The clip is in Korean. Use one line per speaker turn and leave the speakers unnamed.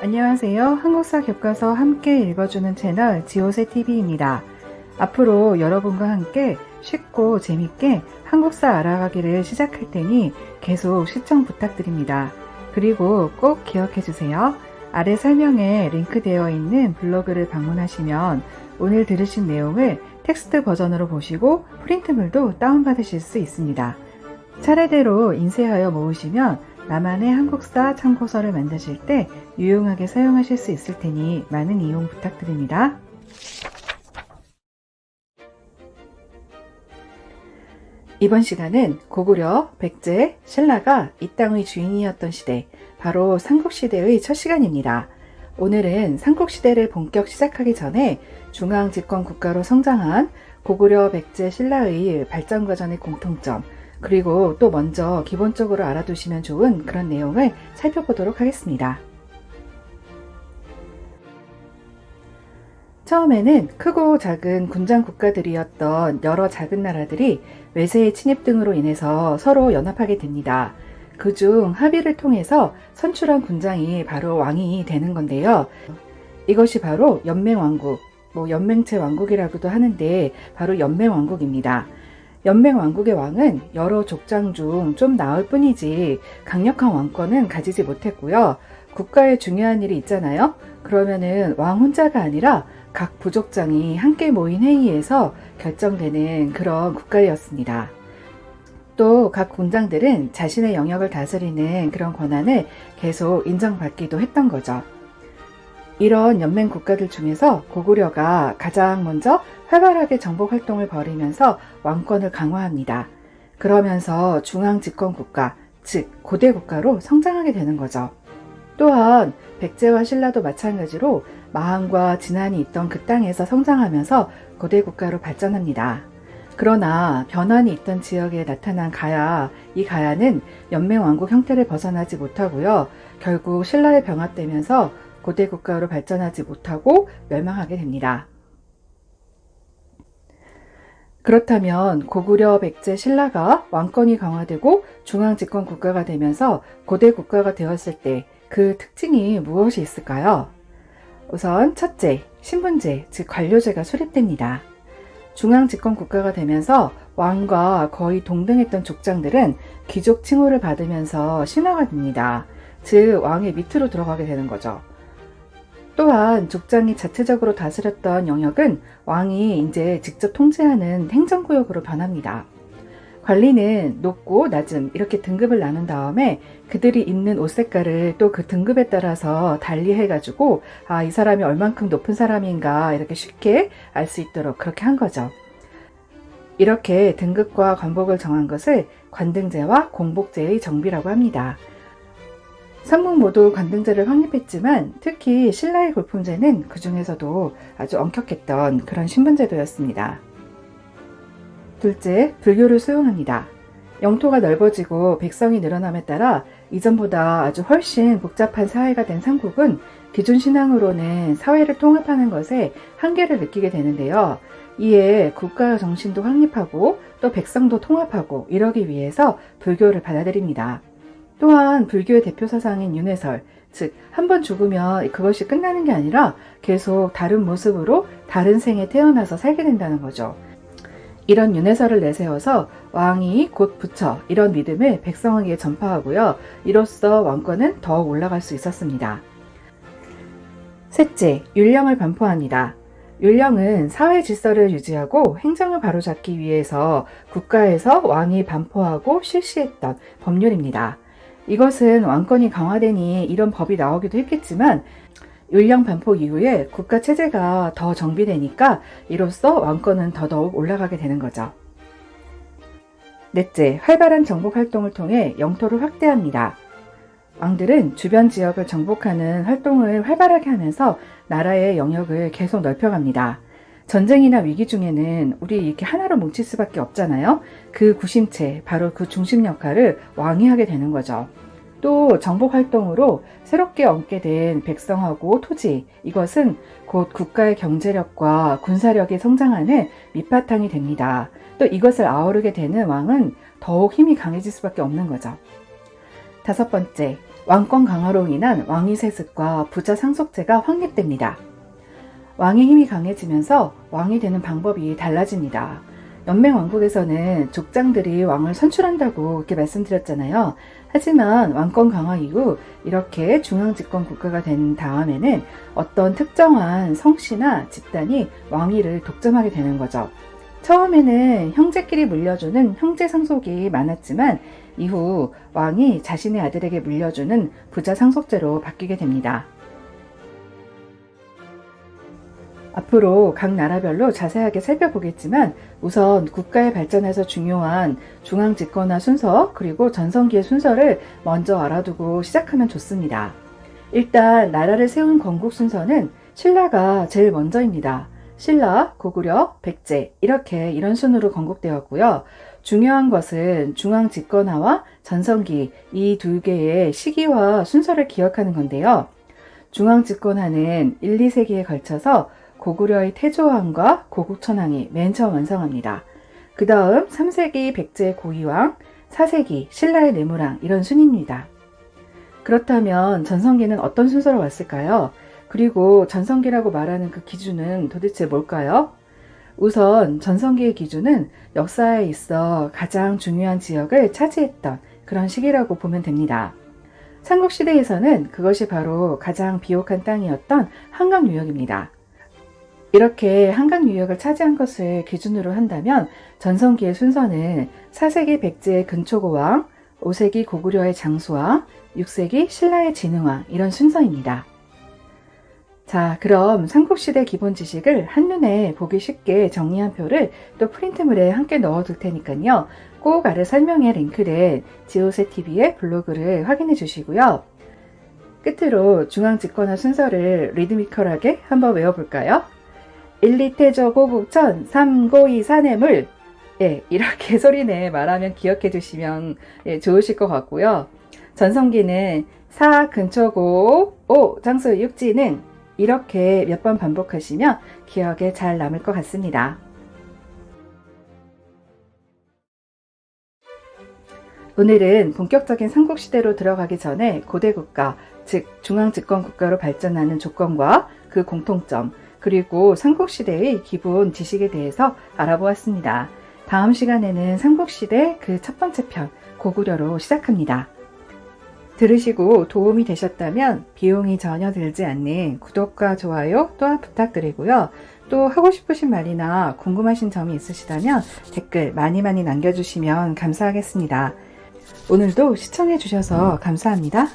안녕하세요. 한국사 교과서 함께 읽어주는 채널 지오세TV입니다. 앞으로 여러분과 함께 쉽고 재밌게 한국사 알아가기를 시작할 테니 계속 시청 부탁드립니다. 그리고 꼭 기억해주세요. 아래 설명에 링크되어 있는 블로그를 방문하시면 오늘 들으신 내용을 텍스트 버전으로 보시고 프린트물도 다운받으실 수 있습니다. 차례대로 인쇄하여 모으시면 나만의 한국사 참고서를 만드실 때 유용하게 사용하실 수 있을 테니 많은 이용 부탁드립니다. 이번 시간은 고구려, 백제, 신라가 이 땅의 주인이었던 시대, 바로 삼국시대의 첫 시간입니다. 오늘은 삼국시대를 본격 시작하기 전에 중앙집권 국가로 성장한 고구려, 백제, 신라의 발전 과정의 공통점, 그리고 또 먼저 기본적으로 알아두시면 좋은 그런 내용을 살펴보도록 하겠습니다. 처음에는 크고 작은 군장 국가들이었던 여러 작은 나라들이 외세의 침입 등으로 인해서 서로 연합하게 됩니다. 그중 합의를 통해서 선출한 군장이 바로 왕이 되는 건데요. 이것이 바로 연맹왕국, 연맹체 왕국이라고도 하는데 바로 연맹왕국입니다. 연맹왕국의 왕은 여러 족장 중 좀 나을 뿐이지 강력한 왕권은 가지지 못했고요. 국가에 중요한 일이 있잖아요. 그러면은 왕 혼자가 아니라 각 부족장이 함께 모인 회의에서 결정되는 그런 국가였습니다. 또 각 군장들은 자신의 영역을 다스리는 그런 권한을 계속 인정받기도 했던 거죠. 이런 연맹 국가들 중에서 고구려가 가장 먼저 활발하게 정복 활동을 벌이면서 왕권을 강화합니다. 그러면서 중앙 집권 국가, 즉 고대 국가로 성장하게 되는 거죠. 또한 백제와 신라도 마찬가지로 마한과 진한이 있던 그 땅에서 성장하면서 고대 국가로 발전합니다. 그러나 변환이 있던 지역에 나타난 가야, 이 가야는 연맹왕국 형태를 벗어나지 못하고요. 결국 신라에 병합되면서 고대 국가로 발전하지 못하고 멸망하게 됩니다. 그렇다면 고구려, 백제, 신라가 왕권이 강화되고 중앙집권 국가가 되면서 고대 국가가 되었을 때 그 특징이 무엇이 있을까요? 우선 첫째, 신분제, 즉 관료제가 수립됩니다. 중앙집권 국가가 되면서 왕과 거의 동등했던 족장들은 귀족 칭호를 받으면서 신하가 됩니다. 즉 왕의 밑으로 들어가게 되는 거죠. 또한 족장이 자체적으로 다스렸던 영역은 왕이 이제 직접 통제하는 행정구역으로 변합니다. 관리는 높고 낮음 이렇게 등급을 나눈 다음에 그들이 입는 옷 색깔을 또 그 등급에 따라서 달리 해가지고 이 사람이 얼만큼 높은 사람인가 이렇게 쉽게 알 수 있도록 그렇게 한 거죠. 이렇게 등급과 관복을 정한 것을 관등제와 공복제의 정비라고 합니다. 삼국 모두 관등제를 확립했지만 특히 신라의 골품제는 그 중에서도 아주 엄격했던 그런 신분제도였습니다. 둘째, 불교를 수용합니다. 영토가 넓어지고 백성이 늘어남에 따라 이전보다 아주 훨씬 복잡한 사회가 된 삼국은 기존 신앙으로는 사회를 통합하는 것에 한계를 느끼게 되는데요. 이에 국가 정신도 확립하고 또 백성도 통합하고 이러기 위해서 불교를 받아들입니다. 또한 불교의 대표 사상인 윤회설, 즉 한 번 죽으면 그것이 끝나는 게 아니라 계속 다른 모습으로 다른 생에 태어나서 살게 된다는 거죠. 이런 윤회설을 내세워서 왕이 곧 부처 이런 믿음을 백성에게 전파하고요. 이로써 왕권은 더욱 올라갈 수 있었습니다. 셋째, 율령을 반포합니다. 율령은 사회 질서를 유지하고 행정을 바로잡기 위해서 국가에서 왕이 반포하고 실시했던 법률입니다. 이것은 왕권이 강화되니 이런 법이 나오기도 했겠지만 율령 반포 이후에 국가 체제가 더 정비되니까 이로써 왕권은 더더욱 올라가게 되는 거죠. 넷째, 활발한 정복 활동을 통해 영토를 확대합니다. 왕들은 주변 지역을 정복하는 활동을 활발하게 하면서 나라의 영역을 계속 넓혀갑니다. 전쟁이나 위기 중에는 우리 이렇게 하나로 뭉칠 수밖에 없잖아요. 그 구심체, 바로 그 중심 역할을 왕이 하게 되는 거죠. 또 정복 활동으로 새롭게 얻게 된 백성하고 토지, 이것은 곧 국가의 경제력과 군사력이 성장하는 밑바탕이 됩니다. 또 이것을 아우르게 되는 왕은 더욱 힘이 강해질 수밖에 없는 거죠. 다섯 번째, 왕권 강화로 인한 왕위 세습과 부자 상속제가 확립됩니다. 왕의 힘이 강해지면서 왕이 되는 방법이 달라집니다. 연맹왕국에서는 족장들이 왕을 선출한다고 이렇게 말씀드렸잖아요. 하지만 왕권 강화 이후 이렇게 중앙집권 국가가 된 다음에는 어떤 특정한 성씨나 집단이 왕위를 독점하게 되는 거죠. 처음에는 형제끼리 물려주는 형제 상속이 많았지만 이후 왕이 자신의 아들에게 물려주는 부자 상속제로 바뀌게 됩니다. 앞으로 각 나라별로 자세하게 살펴보겠지만 우선 국가의 발전에서 중요한 중앙집권화 순서 그리고 전성기의 순서를 먼저 알아두고 시작하면 좋습니다. 일단 나라를 세운 건국 순서는 신라가 제일 먼저입니다. 신라, 고구려, 백제 이런 순으로 건국되었고요. 중요한 것은 중앙집권화와 전성기 이 두 개의 시기와 순서를 기억하는 건데요. 중앙집권화는 1, 2세기에 걸쳐서 고구려의 태조왕과 고국천왕이 맨 처음 완성합니다. 그 다음 3세기 백제의 고이왕, 4세기 신라의 내무랑 이런 순입니다. 그렇다면 전성기는 어떤 순서로 왔을까요? 그리고 전성기라고 말하는 그 기준은 도대체 뭘까요? 우선 전성기의 기준은 역사에 있어 가장 중요한 지역을 차지했던 그런 시기라고 보면 됩니다. 삼국시대에서는 그것이 바로 가장 비옥한 땅이었던 한강 유역입니다. 이렇게 한강 유역을 차지한 것을 기준으로 한다면 전성기의 순서는 4세기 백제의 근초고왕, 5세기 고구려의 장수왕, 6세기 신라의 진흥왕 이런 순서입니다. 자, 그럼 삼국시대 기본 지식을 한눈에 보기 쉽게 정리한 표를 또 프린트물에 함께 넣어둘 테니까요. 꼭 아래 설명에 링크된 지오세TV의 블로그를 확인해 주시고요. 끝으로 중앙집권화 순서를 리드미컬하게 한번 외워볼까요? 1리태조 고국천 3고이 사내물 이렇게 소리내 말하면 기억해 두시면 좋으실 것 같고요. 전성기는 4 근초고 5 장수 6진흥 이렇게 몇 번 반복하시면 기억에 잘 남을 것 같습니다. 오늘은 본격적인 삼국시대로 들어가기 전에 고대국가, 즉 중앙집권국가로 발전하는 조건과 그 공통점 그리고 삼국시대의 기본 지식에 대해서 알아보았습니다. 다음 시간에는 삼국시대 그 첫 번째 편 고구려로 시작합니다. 들으시고 도움이 되셨다면 비용이 전혀 들지 않는 구독과 좋아요 또한 부탁드리고요. 또 하고 싶으신 말이나 궁금하신 점이 있으시다면 댓글 많이 남겨주시면 감사하겠습니다. 오늘도 시청해 주셔서 감사합니다.